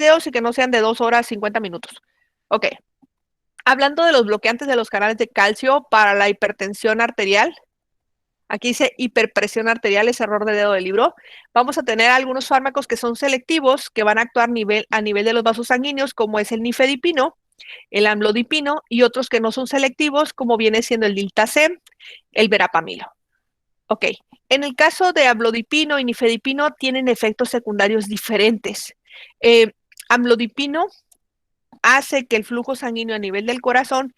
videos y que no sean de 2 horas 50 minutos. Ok. Hablando de los bloqueantes de los canales de calcio para la hipertensión arterial, aquí dice hiperpresión arterial, es error de dedo del libro. Vamos a tener algunos fármacos que son selectivos, que van a actuar a nivel de los vasos sanguíneos, como es el nifedipino, el amlodipino, y otros que no son selectivos, como viene siendo el diltazem, el verapamilo. Ok, en el caso de amlodipino y nifedipino tienen efectos secundarios diferentes. Amlodipino hace que el flujo sanguíneo a nivel del corazón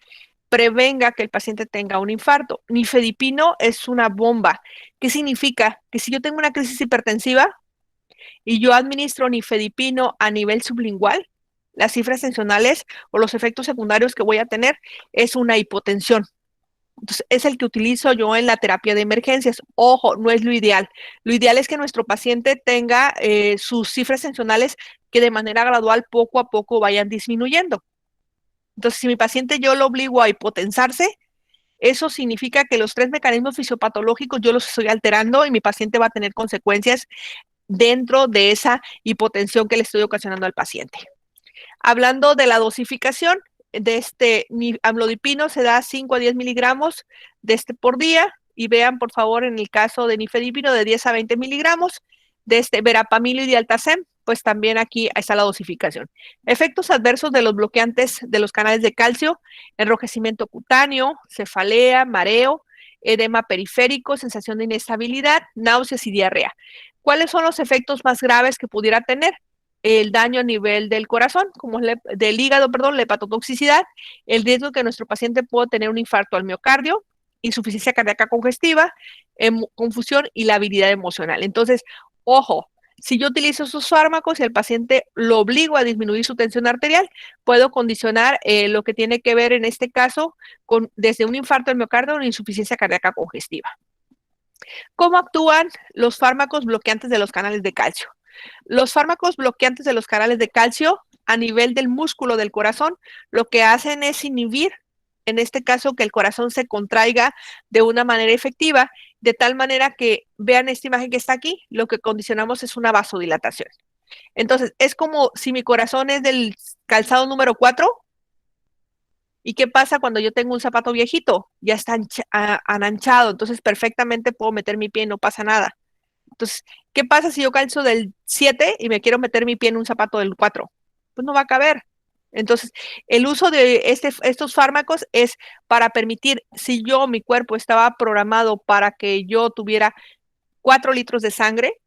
prevenga que el paciente tenga un infarto. Nifedipino es una bomba. ¿Qué significa? Que si yo tengo una crisis hipertensiva y yo administro nifedipino a nivel sublingual, las cifras tensionales o los efectos secundarios que voy a tener es una hipotensión. Entonces, es el que utilizo yo en la terapia de emergencias. Ojo, no es lo ideal. Lo ideal es que nuestro paciente tenga sus cifras tensionales que de manera gradual, poco a poco, vayan disminuyendo. Entonces, si mi paciente yo lo obligo a hipotensarse, eso significa que los 3 mecanismos fisiopatológicos yo los estoy alterando y mi paciente va a tener consecuencias dentro de esa hipotensión que le estoy ocasionando al paciente. Hablando de la dosificación de este amlodipino, se da 5 a 10 miligramos de este por día. Y vean, por favor, en el caso de nifedipino, de 10 a 20 miligramos. De este verapamilo y dialtazem, pues también aquí está la dosificación. Efectos adversos de los bloqueantes de los canales de calcio: enrojecimiento cutáneo, cefalea, mareo, edema periférico, sensación de inestabilidad, náuseas y diarrea. ¿Cuáles son los efectos más graves que pudiera tener? El daño a nivel del corazón, como del hígado, perdón, la hepatotoxicidad, el riesgo que nuestro paciente pueda tener un infarto al miocardio, insuficiencia cardíaca congestiva, confusión y la habilidad emocional. Entonces, ojo, si yo utilizo esos fármacos y el paciente lo obligo a disminuir su tensión arterial, puedo condicionar lo que tiene que ver en este caso con desde un infarto al miocardio o una insuficiencia cardíaca congestiva. ¿Cómo actúan los fármacos bloqueantes de los canales de calcio? Los fármacos bloqueantes de los canales de calcio a nivel del músculo del corazón lo que hacen es inhibir, en este caso, que el corazón se contraiga de una manera efectiva, de tal manera que, vean esta imagen que está aquí, lo que condicionamos es una vasodilatación. Entonces, es como si mi corazón es del calzado número 4. ¿Y qué pasa cuando yo tengo un zapato viejito? Ya está ananchado, entonces perfectamente puedo meter mi pie y no pasa nada. Entonces, ¿qué pasa si yo calzo del 7 y me quiero meter mi pie en un zapato del 4? Pues no va a caber. Entonces, el uso de estos fármacos es para permitir, si yo, mi cuerpo estaba programado para que yo tuviera 4 litros de sangre,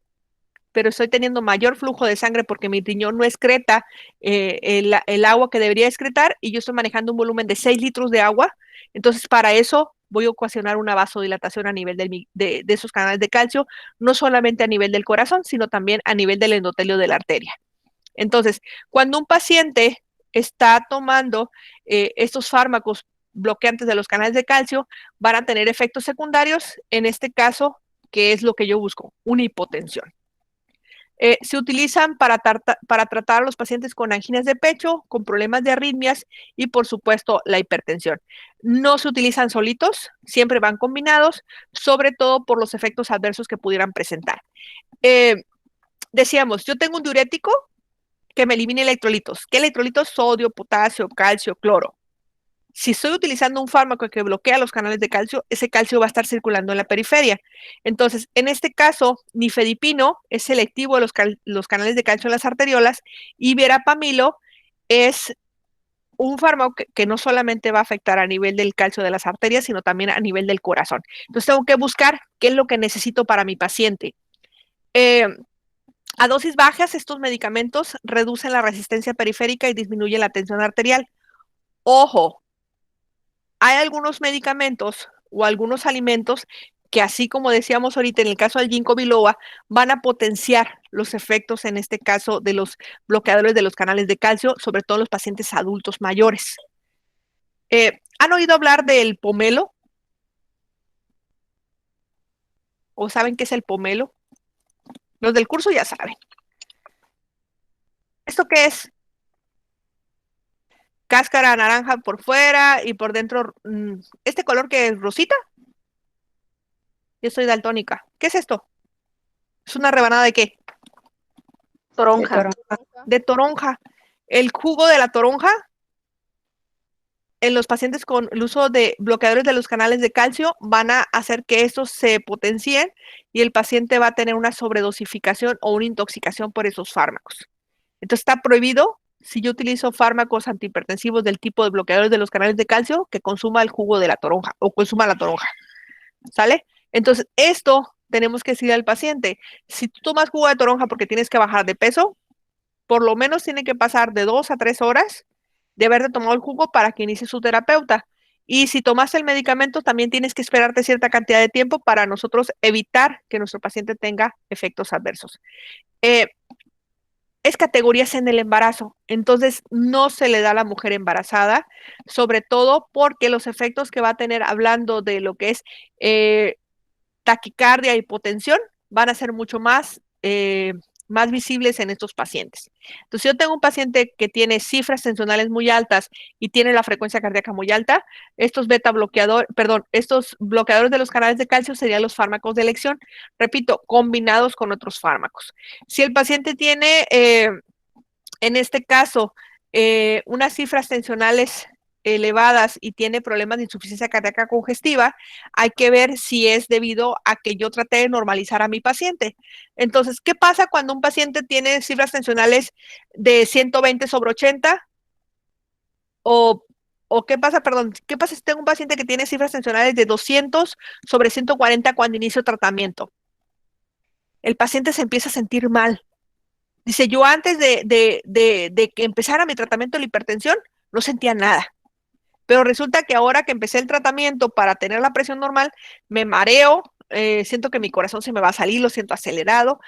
pero estoy teniendo mayor flujo de sangre porque mi riñón no excreta el agua que debería excretar y yo estoy manejando un volumen de 6 litros de agua. Entonces, para eso voy a ocasionar una vasodilatación a nivel de esos canales de calcio, no solamente a nivel del corazón, sino también a nivel del endotelio de la arteria. Entonces, cuando un paciente está tomando estos fármacos bloqueantes de los canales de calcio, van a tener efectos secundarios, en este caso, que es lo que yo busco, una hipotensión. Se utilizan para tratar a los pacientes con anginas de pecho, con problemas de arritmias y, por supuesto, la hipertensión. No se utilizan solitos, siempre van combinados, sobre todo por los efectos adversos que pudieran presentar. Decíamos, yo tengo un diurético que me elimina electrolitos. ¿Qué electrolitos? Sodio, potasio, calcio, cloro. Si estoy utilizando un fármaco que bloquea los canales de calcio, ese calcio va a estar circulando en la periferia. Entonces, en este caso, nifedipino es selectivo de los canales de calcio en las arteriolas y verapamilo es un fármaco que no solamente va a afectar a nivel del calcio de las arterias, sino también a nivel del corazón. Entonces, tengo que buscar qué es lo que necesito para mi paciente. A dosis bajas, estos medicamentos reducen la resistencia periférica y disminuyen la tensión arterial. Ojo, hay algunos medicamentos o algunos alimentos que, así como decíamos ahorita en el caso del ginkgo biloba, van a potenciar los efectos, en este caso, de los bloqueadores de los canales de calcio, sobre todo en los pacientes adultos mayores. ¿Han oído hablar del pomelo? ¿O saben qué es el pomelo? Los del curso ya saben. ¿Esto qué es? Cáscara naranja por fuera y por dentro, este color que es rosita. Yo soy daltónica. ¿Qué es esto? ¿Es una rebanada de qué? Toronja. De toronja. El jugo de la toronja en los pacientes con el uso de bloqueadores de los canales de calcio van a hacer que estos se potencien y el paciente va a tener una sobredosificación o una intoxicación por esos fármacos. Entonces está prohibido, si yo utilizo fármacos antihipertensivos del tipo de bloqueadores de los canales de calcio, que consuma el jugo de la toronja o consuma la toronja. ¿Sale? Entonces, esto tenemos que decirle al paciente, si tú tomas jugo de toronja porque tienes que bajar de peso, por lo menos tiene que pasar de 2 a 3 horas de haberte tomado el jugo para que inicie su terapeuta. Y si tomas el medicamento, también tienes que esperarte cierta cantidad de tiempo para nosotros evitar que nuestro paciente tenga efectos adversos. Es categorías en el embarazo, entonces no se le da a la mujer embarazada, sobre todo porque los efectos que va a tener hablando de lo que es taquicardia, hipotensión, van a ser mucho más visibles en estos pacientes. Entonces, si yo tengo un paciente que tiene cifras tensionales muy altas y tiene la frecuencia cardíaca muy alta, estos estos bloqueadores de los canales de calcio serían los fármacos de elección, repito, combinados con otros fármacos. Si el paciente tiene, en este caso, unas cifras tensionales elevadas y tiene problemas de insuficiencia cardíaca congestiva, hay que ver si es debido a que yo traté de normalizar a mi paciente. Entonces, ¿qué pasa cuando un paciente tiene cifras tensionales de 120/80? O qué pasa, perdón, ¿qué pasa si tengo un paciente que tiene cifras tensionales de 200/140 cuando inicio tratamiento? El paciente se empieza a sentir mal. Dice, yo antes de que empezara mi tratamiento de la hipertensión, no sentía nada. Pero resulta que ahora que empecé el tratamiento para tener la presión normal, me mareo, siento que mi corazón se me va a salir, lo siento acelerado,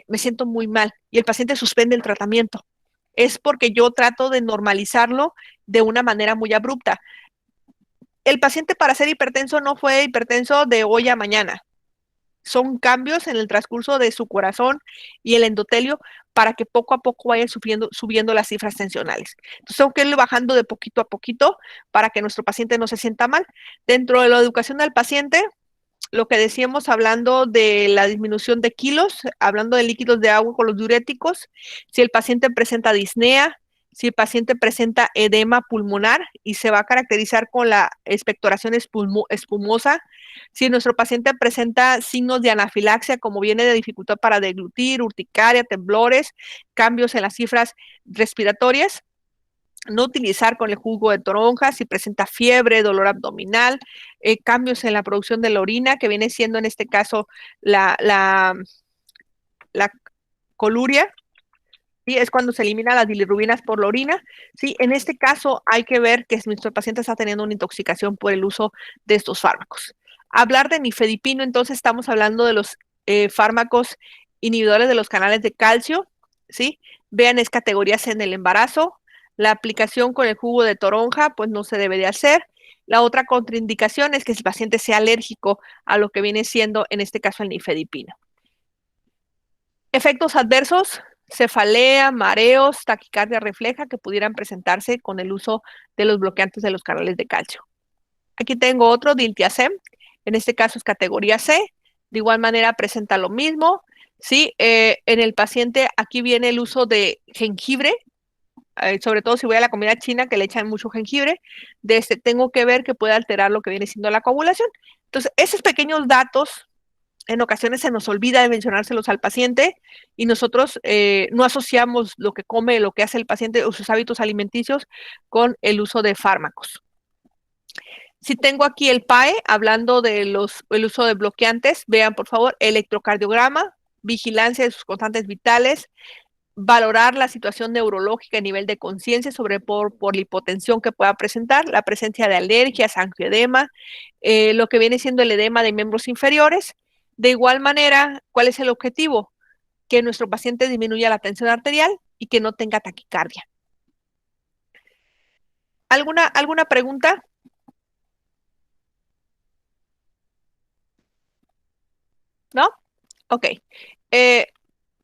me siento muy mal y el paciente suspende el tratamiento. Es porque yo trato de normalizarlo de una manera muy abrupta. El paciente para ser hipertenso no fue hipertenso de hoy a mañana. Son cambios en el transcurso de su corazón y el endotelio para que poco a poco vayan subiendo las cifras tensionales. Entonces, tengo que ir bajando de poquito a poquito para que nuestro paciente no se sienta mal. Dentro de la educación del paciente, lo que decíamos hablando de la disminución de kilos, hablando de líquidos de agua con los diuréticos, si el paciente presenta disnea, si el paciente presenta edema pulmonar y se va a caracterizar con la expectoración espumosa, si nuestro paciente presenta signos de anafilaxia, como viene de dificultad para deglutir, urticaria, temblores, cambios en las cifras respiratorias, no utilizar con el jugo de toronja, si presenta fiebre, dolor abdominal, cambios en la producción de la orina, que viene siendo en este caso la coluria, ¿sí? Es cuando se eliminan las bilirrubinas por la orina. ¿Sí? En este caso hay que ver que nuestro paciente está teniendo una intoxicación por el uso de estos fármacos. Hablar de nifedipino, entonces estamos hablando de los fármacos inhibidores de los canales de calcio, ¿sí? Vean, es categorías en el embarazo. La aplicación con el jugo de toronja, pues no se debe de hacer. La otra contraindicación es que el paciente sea alérgico a lo que viene siendo, en este caso, el nifedipino. Efectos adversos, cefalea, mareos, taquicardia refleja que pudieran presentarse con el uso de los bloqueantes de los canales de calcio. Aquí tengo otro, diltiazem, en este caso es categoría C, de igual manera presenta lo mismo, ¿sí? En el paciente aquí viene el uso de jengibre, sobre todo si voy a la comida china que le echan mucho jengibre, tengo que ver que puede alterar lo que viene siendo la coagulación. Entonces, esos pequeños datos en ocasiones se nos olvida de mencionárselos al paciente y nosotros no asociamos lo que come, lo que hace el paciente o sus hábitos alimenticios con el uso de fármacos. Si tengo aquí el PAE, hablando de el uso de bloqueantes, vean por favor electrocardiograma, vigilancia de sus constantes vitales, valorar la situación neurológica a nivel de conciencia por la hipotensión que pueda presentar, la presencia de alergias, angioedema, lo que viene siendo el edema de miembros inferiores. De igual manera, ¿cuál es el objetivo? Que nuestro paciente disminuya la tensión arterial y que no tenga taquicardia. ¿Alguna pregunta? ¿No? Ok.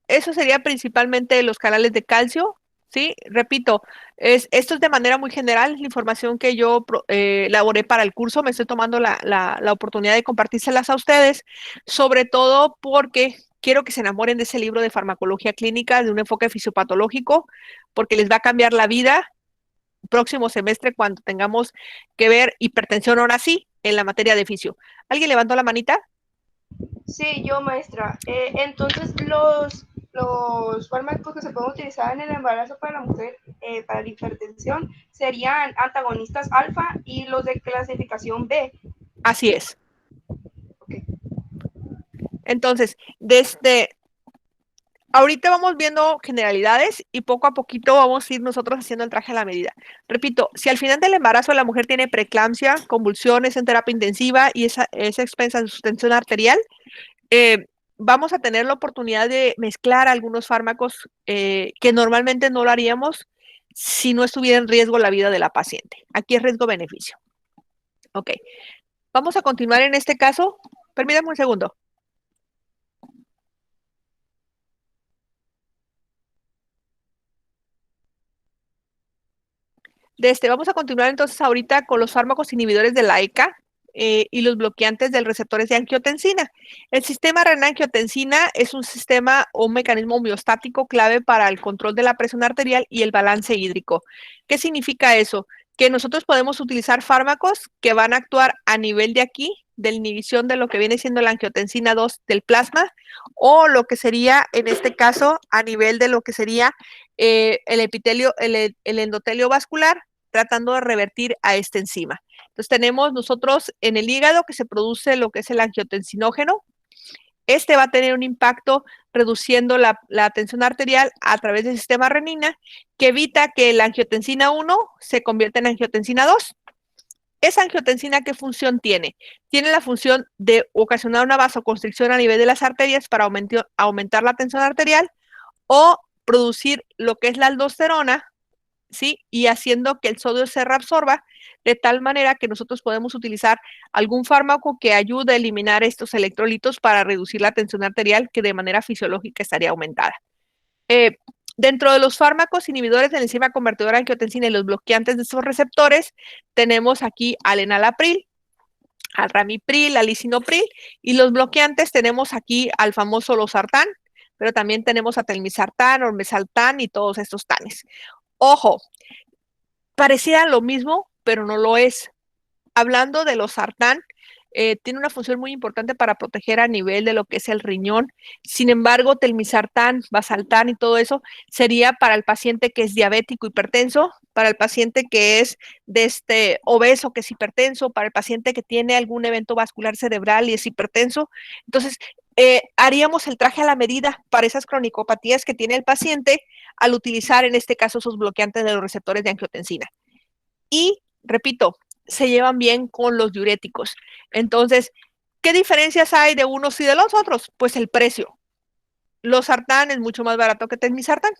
Eso sería principalmente los canales de calcio, ¿sí? Repito, esto es de manera muy general, la información que yo elaboré para el curso, me estoy tomando la oportunidad de compartírselas a ustedes, sobre todo porque quiero que se enamoren de ese libro de farmacología clínica, de un enfoque fisiopatológico, porque les va a cambiar la vida próximo semestre cuando tengamos que ver hipertensión ahora sí en la materia de fisio. ¿Alguien levantó la manita? Sí, yo, maestra. Entonces, los fármacos que se pueden utilizar en el embarazo para la mujer para la hipertensión serían antagonistas alfa y los de clasificación B. Así es. Okay. Entonces, ahorita vamos viendo generalidades y poco a poquito vamos a ir nosotros haciendo el traje a la medida. Repito, si al final del embarazo la mujer tiene preeclampsia, convulsiones en terapia intensiva y es expensa de su tensión arterial, vamos a tener la oportunidad de mezclar algunos fármacos que normalmente no lo haríamos si no estuviera en riesgo la vida de la paciente. Aquí es riesgo-beneficio. Ok, vamos a continuar en este caso. Permítame un segundo. Vamos a continuar entonces ahorita con los fármacos inhibidores de la ECA y los bloqueantes de receptores de angiotensina. El sistema renina-angiotensina es un sistema o un mecanismo homeostático clave para el control de la presión arterial y el balance hídrico. ¿Qué significa eso? Que nosotros podemos utilizar fármacos que van a actuar a nivel de aquí, de la inhibición de lo que viene siendo la angiotensina 2 del plasma, o lo que sería, en este caso, a nivel de lo que sería el epitelio, el endotelio vascular, tratando de revertir a esta enzima. Entonces tenemos nosotros en el hígado que se produce lo que es el angiotensinógeno. Este va a tener un impacto reduciendo la tensión arterial a través del sistema renina, que evita que la angiotensina 1 se convierta en angiotensina 2. ¿Esa angiotensina qué función tiene? Tiene la función de ocasionar una vasoconstricción a nivel de las arterias para aumentar la tensión arterial o producir lo que es la aldosterona, ¿sí? Y haciendo que el sodio se reabsorba de tal manera que nosotros podemos utilizar algún fármaco que ayude a eliminar estos electrolitos para reducir la tensión arterial que de manera fisiológica estaría aumentada. Eh, Dentro de los fármacos inhibidores de la enzima convertidora de angiotensina y los bloqueantes de estos receptores, tenemos aquí al enalapril, al ramipril, al lisinopril, y los bloqueantes tenemos aquí al famoso losartán, pero también tenemos a telmisartán, ormesaltán y todos estos tanes. Ojo, parecía lo mismo, pero no lo es. Hablando de los sartán, tiene una función muy importante para proteger a nivel de lo que es el riñón. Sin embargo, telmisartán, basaltán y todo eso sería para el paciente que es diabético, hipertenso, para el paciente que es de obeso, que es hipertenso, para el paciente que tiene algún evento vascular cerebral y es hipertenso. Entonces, haríamos el traje a la medida para esas cronicopatías que tiene el paciente al utilizar en este caso sus bloqueantes de los receptores de angiotensina. Y, repito, se llevan bien con los diuréticos. Entonces, ¿qué diferencias hay de unos y de los otros? Pues el precio. Losartán es mucho más barato que telmisartán.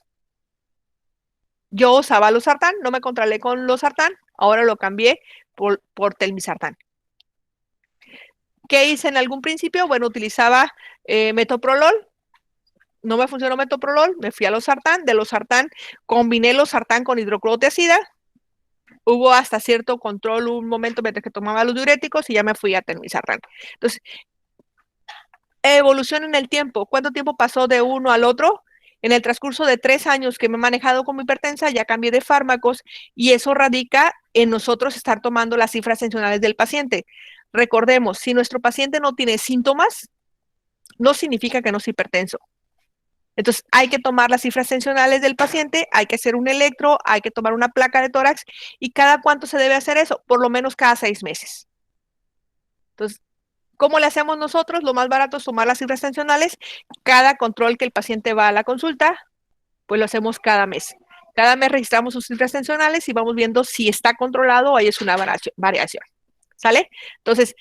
Yo usaba losartán, no me controlé con losartán, ahora lo cambié por telmisartán. ¿Qué hice en algún principio? Bueno, utilizaba metoprolol, no me funcionó metoprolol, me fui a losartán, de losartán combiné losartán con hidroclorotiazida, hubo hasta cierto control un momento mientras que tomaba los diuréticos y ya me fui a telmisartán. Entonces, evolución en el tiempo. ¿Cuánto tiempo pasó de uno al otro? En el transcurso de 3 años que me he manejado como hipertensa, ya cambié de fármacos y eso radica en nosotros estar tomando las cifras tensionales del paciente. Recordemos, si nuestro paciente no tiene síntomas, no significa que no es hipertenso. Entonces, hay que tomar las cifras tensionales del paciente, hay que hacer un electro, hay que tomar una placa de tórax. ¿Y cada cuánto se debe hacer eso? Por lo menos cada 6 meses. Entonces, ¿cómo le hacemos nosotros? Lo más barato es tomar las cifras tensionales. Cada control que el paciente va a la consulta, pues lo hacemos cada mes. Cada mes registramos sus cifras tensionales y vamos viendo si está controlado o hay es una variación. ¿Sale? Entonces,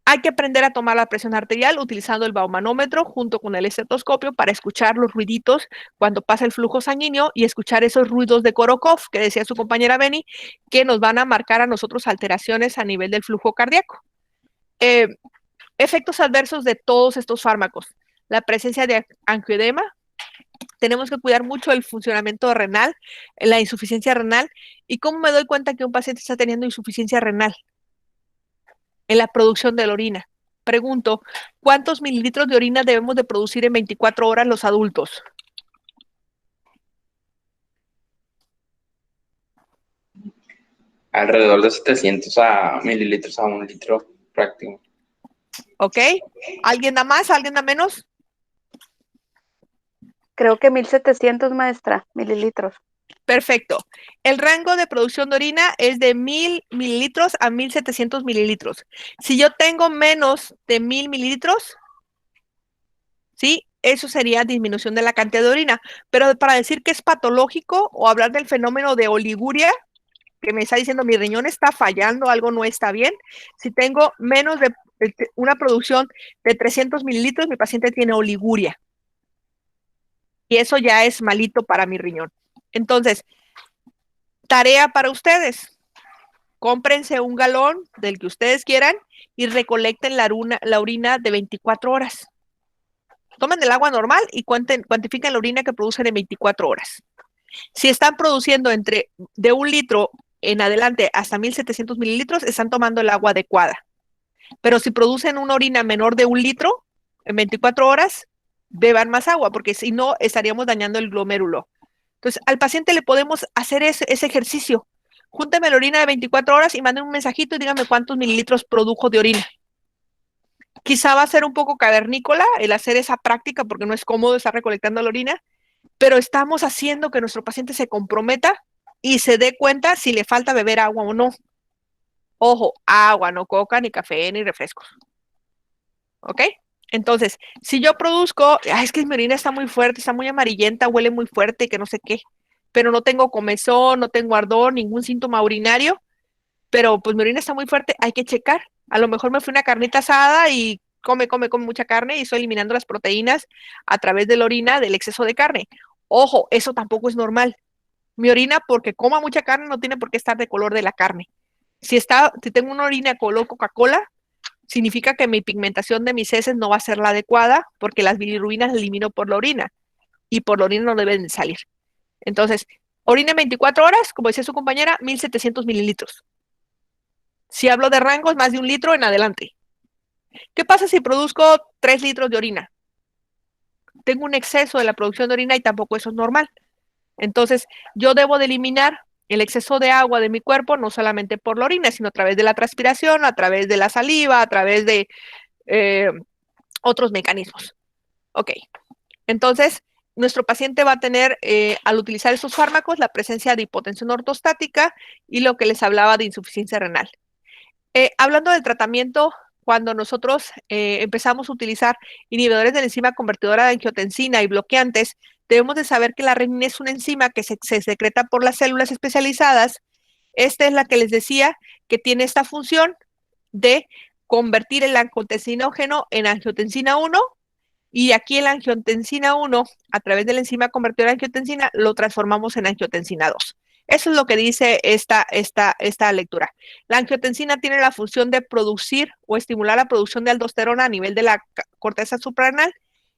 hay que aprender a tomar la presión arterial utilizando el baumanómetro junto con el estetoscopio para escuchar los ruiditos cuando pasa el flujo sanguíneo y escuchar esos ruidos de Korokov que decía su compañera Beni, que nos van a marcar a nosotros alteraciones a nivel del flujo cardíaco. Efectos adversos de todos estos fármacos. La presencia de angioedema. Tenemos que cuidar mucho el funcionamiento renal, la insuficiencia renal. ¿Y cómo me doy cuenta que un paciente está teniendo insuficiencia renal? En la producción de la orina. pregunto, ¿cuántos mililitros de orina debemos de producir en 24 horas los adultos? Alrededor de 700 mililitros a 1 litro práctico. ¿Ok? ¿Alguien da más? ¿Alguien da menos? Creo que 1700, maestra, mililitros. Perfecto. El rango de producción de orina es de 1000 mililitros a 1700 mililitros. Si yo tengo menos de 1000 mililitros, ¿sí? Eso sería disminución de la cantidad de orina. Pero para decir que es patológico o hablar del fenómeno de oliguria, que me está diciendo mi riñón está fallando, algo no está bien. Si tengo menos de una producción de 300 mililitros, mi paciente tiene oliguria. Y eso ya es malito para mi riñón. Entonces, tarea para ustedes. Cómprense un galón del que ustedes quieran y recolecten la orina de 24 horas. Tomen el agua normal y cuantifiquen la orina que producen en 24 horas. Si están produciendo de 1 litro en adelante hasta 1700 mililitros, están tomando el agua adecuada. Pero si producen una orina menor de 1 litro en 24 horas, beban más agua, porque si no, estaríamos dañando el glomérulo. Entonces, al paciente le podemos hacer ese ejercicio. Júnteme la orina de 24 horas y manden un mensajito y díganme cuántos mililitros produjo de orina. Quizá va a ser un poco cavernícola el hacer esa práctica porque no es cómodo estar recolectando la orina, pero estamos haciendo que nuestro paciente se comprometa y se dé cuenta si le falta beber agua o no. Ojo, agua, no coca, ni café, ni refrescos. ¿Ok? Entonces, si yo produzco, es que mi orina está muy fuerte, está muy amarillenta, huele muy fuerte, que no sé qué, pero no tengo comezón, no tengo ardor, ningún síntoma urinario, pero pues mi orina está muy fuerte, hay que checar. A lo mejor me fui una carnita asada y come mucha carne y estoy eliminando las proteínas a través de la orina del exceso de carne. Ojo, eso tampoco es normal. Mi orina, porque coma mucha carne, no tiene por qué estar de color de la carne. Si tengo una orina color Coca-Cola, significa que mi pigmentación de mis heces no va a ser la adecuada porque las bilirrubinas las elimino por la orina y por la orina no deben de salir. Entonces, orina en 24 horas, como decía su compañera, 1700 mililitros. Si hablo de rangos, más de 1 litro en adelante. ¿Qué pasa si produzco 3 litros de orina? Tengo un exceso de la producción de orina y tampoco eso es normal. Entonces, yo debo de eliminar el exceso de agua de mi cuerpo, no solamente por la orina, sino a través de la transpiración, a través de la saliva, a través de otros mecanismos. Ok, entonces, nuestro paciente va a tener, al utilizar esos fármacos, la presencia de hipotensión ortostática y lo que les hablaba de insuficiencia renal. Hablando del tratamiento, cuando nosotros empezamos a utilizar inhibidores de la enzima convertidora de angiotensina y bloqueantes, debemos de saber que la renina es una enzima que se secreta por las células especializadas. Esta es la que les decía que tiene esta función de convertir el angiotensinógeno en angiotensina 1 y aquí el angiotensina 1, a través de la enzima convertidora de angiotensina, lo transformamos en angiotensina 2. Eso es lo que dice esta lectura. La angiotensina tiene la función de producir o estimular la producción de aldosterona a nivel de la corteza suprarrenal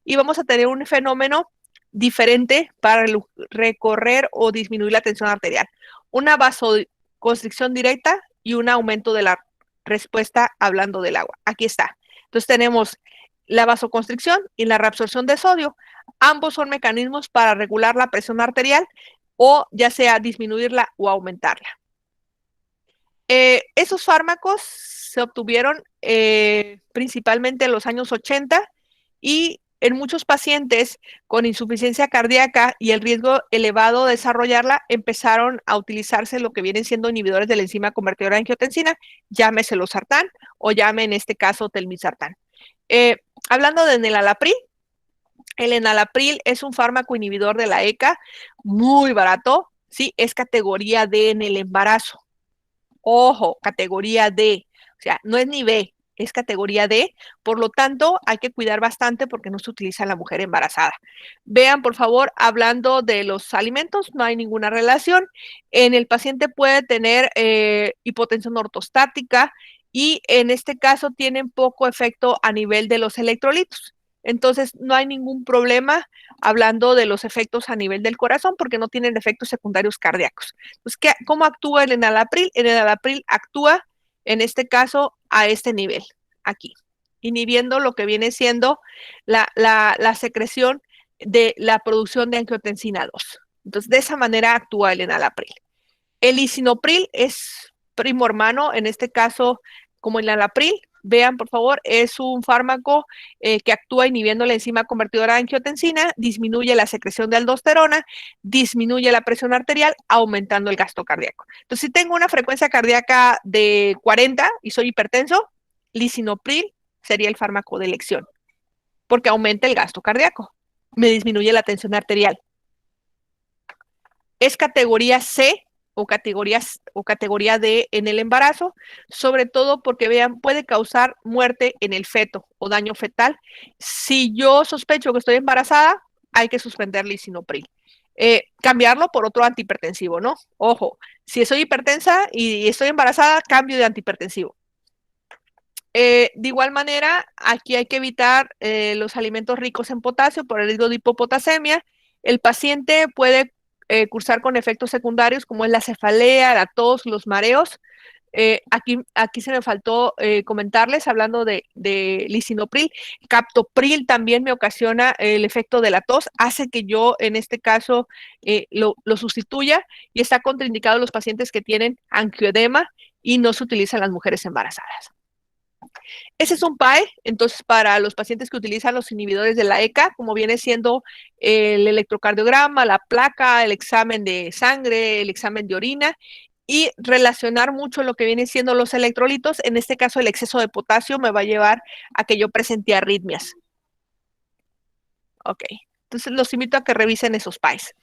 y vamos a tener un fenómeno diferente para recorrer o disminuir la tensión arterial. Una vasoconstricción directa y un aumento de la respuesta hablando del agua. Aquí está. Entonces tenemos la vasoconstricción y la reabsorción de sodio. Ambos son mecanismos para regular la presión arterial o ya sea disminuirla o aumentarla. Esos fármacos se obtuvieron principalmente en los años 80 y en muchos pacientes con insuficiencia cardíaca y el riesgo elevado de desarrollarla, empezaron a utilizarse lo que vienen siendo inhibidores de la enzima convertidora de angiotensina, llámese losartán o llame en este caso telmisartán. Hablando de enalapril, el enalapril es un fármaco inhibidor de la ECA, muy barato, ¿sí? Es categoría D en el embarazo. Ojo, categoría D, o sea, no es ni B, es categoría D, por lo tanto hay que cuidar bastante porque no se utiliza en la mujer embarazada. Vean, por favor, hablando de los alimentos, no hay ninguna relación. En el paciente puede tener hipotensión ortostática y en este caso tienen poco efecto a nivel de los electrolitos. Entonces, no hay ningún problema hablando de los efectos a nivel del corazón porque no tienen efectos secundarios cardíacos. Pues, ¿cómo actúa el enalapril? El enalapril actúa, en este caso, a este nivel, aquí. inhibiendo lo que viene siendo la secreción de la producción de angiotensina 2. Entonces, de esa manera actúa el enalapril. El lisinopril es primo hermano, en este caso, como el enalapril. Vean, por favor, es un fármaco que actúa inhibiendo la enzima convertidora de angiotensina, disminuye la secreción de aldosterona, disminuye la presión arterial, aumentando el gasto cardíaco. Entonces, si tengo una frecuencia cardíaca de 40 y soy hipertenso, lisinopril sería el fármaco de elección, porque aumenta el gasto cardíaco, me disminuye la tensión arterial. Es categoría C o categoría D en el embarazo, sobre todo porque, vean, puede causar muerte en el feto o daño fetal. Si yo sospecho que estoy embarazada, hay que suspender lisinopril. Cambiarlo por otro antihipertensivo, ¿no? Ojo, si soy hipertensa y estoy embarazada, cambio de antihipertensivo. De igual manera, aquí hay que evitar los alimentos ricos en potasio por el riesgo de hipopotasemia. El paciente puede cursar con efectos secundarios como es la cefalea, la tos, los mareos. Aquí se me faltó comentarles, hablando de lisinopril, captopril también me ocasiona el efecto de la tos, hace que yo en este caso lo sustituya, y está contraindicado en los pacientes que tienen angioedema y no se utiliza en las mujeres embarazadas. Ese es un PAE, entonces, para los pacientes que utilizan los inhibidores de la ECA, como viene siendo el electrocardiograma, la placa, el examen de sangre, el examen de orina, y relacionar mucho lo que vienen siendo los electrolitos. En este caso, el exceso de potasio me va a llevar a que yo presente arritmias. Ok, entonces los invito a que revisen esos PAEs.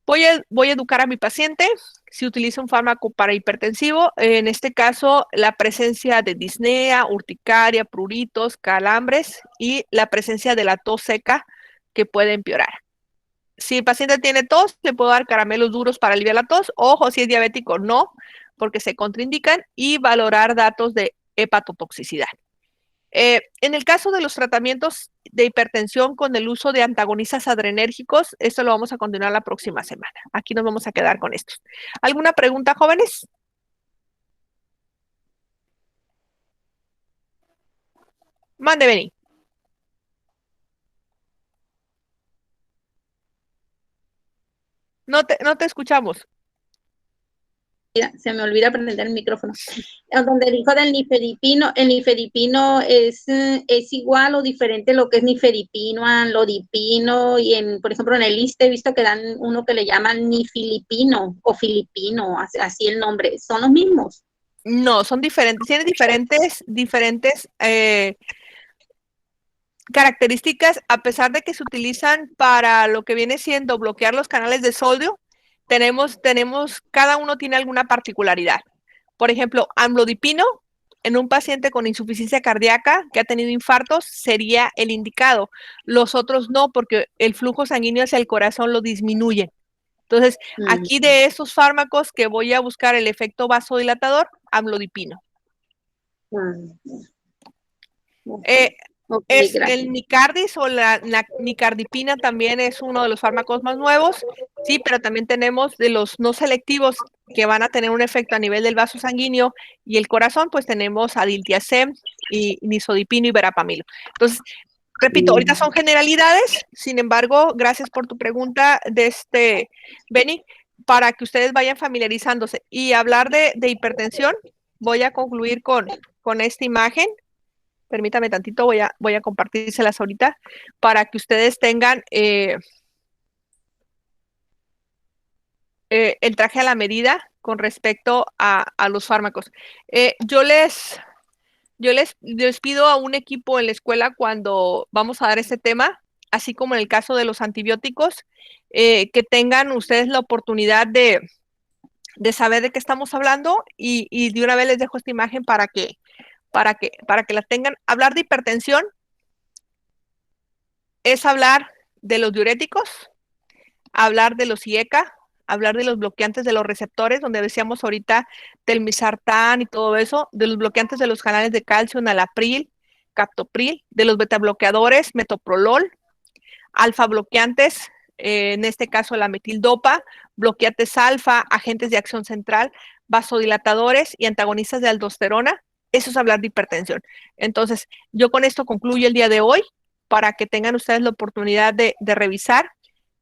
Voy a educar a mi paciente si utiliza un fármaco para hipertensivo, en este caso la presencia de disnea, urticaria, pruritos, calambres y la presencia de la tos seca que puede empeorar. Si el paciente tiene tos, le puedo dar caramelos duros para aliviar la tos. Ojo, si es diabético, no, porque se contraindican, y valorar datos de hepatotoxicidad. En el caso de los tratamientos de hipertensión con el uso de antagonistas adrenérgicos, esto lo vamos a continuar la próxima semana. Aquí nos vamos a quedar con estos. ¿Alguna pregunta, jóvenes? Mande, Beni. No te escuchamos. Se me olvida prender el micrófono. Donde dijo del nifedipino, el nifedipino es igual o diferente lo que es nifedipino, amlodipino, y por ejemplo en el ISSSTE he visto que dan uno que le llaman nifilipino o filipino, así el nombre. ¿Son los mismos? No, son diferentes, tienen diferentes características, a pesar de que se utilizan para lo que viene siendo bloquear los canales de sodio. Cada uno tiene alguna particularidad. Por ejemplo, amlodipino, en un paciente con insuficiencia cardíaca que ha tenido infartos, sería el indicado. Los otros no, porque el flujo sanguíneo hacia el corazón lo disminuye. Entonces, aquí de esos fármacos que voy a buscar el efecto vasodilatador, amlodipino. Es el Nicardis o la nicardipina, también es uno de los fármacos más nuevos, sí, pero también tenemos de los no selectivos que van a tener un efecto a nivel del vaso sanguíneo y el corazón, pues tenemos adiltiazem y nisodipino y verapamilo. Entonces, repito, ahorita son generalidades, sin embargo, gracias por tu pregunta, Beni, para que ustedes vayan familiarizándose. Y hablar de hipertensión, voy a concluir con esta imagen. Permítame tantito, voy a compartírselas ahorita para que ustedes tengan el traje a la medida con respecto a los fármacos. Yo les pido a un equipo en la escuela, cuando vamos a dar este tema, así como en el caso de los antibióticos, que tengan ustedes la oportunidad de saber de qué estamos hablando, y de una vez les dejo esta imagen para que la tengan. Hablar de hipertensión es hablar de los diuréticos, hablar de los IECA, hablar de los bloqueantes de los receptores, donde decíamos ahorita telmisartán y todo eso, de los bloqueantes de los canales de calcio, enalapril, captopril, de los betabloqueadores, metoprolol, alfa bloqueantes, en este caso la metildopa, bloqueantes alfa, agentes de acción central, vasodilatadores y antagonistas de aldosterona. Eso es hablar de hipertensión. Entonces, yo con esto concluyo el día de hoy para que tengan ustedes la oportunidad de revisar,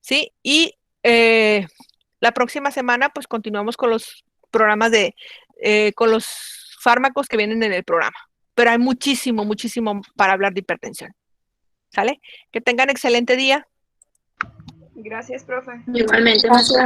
¿sí? Y la próxima semana, pues continuamos con los programas con los fármacos que vienen en el programa. Pero hay muchísimo, muchísimo para hablar de hipertensión. ¿Sale? Que tengan excelente día. Gracias, profe. Igualmente, maestra.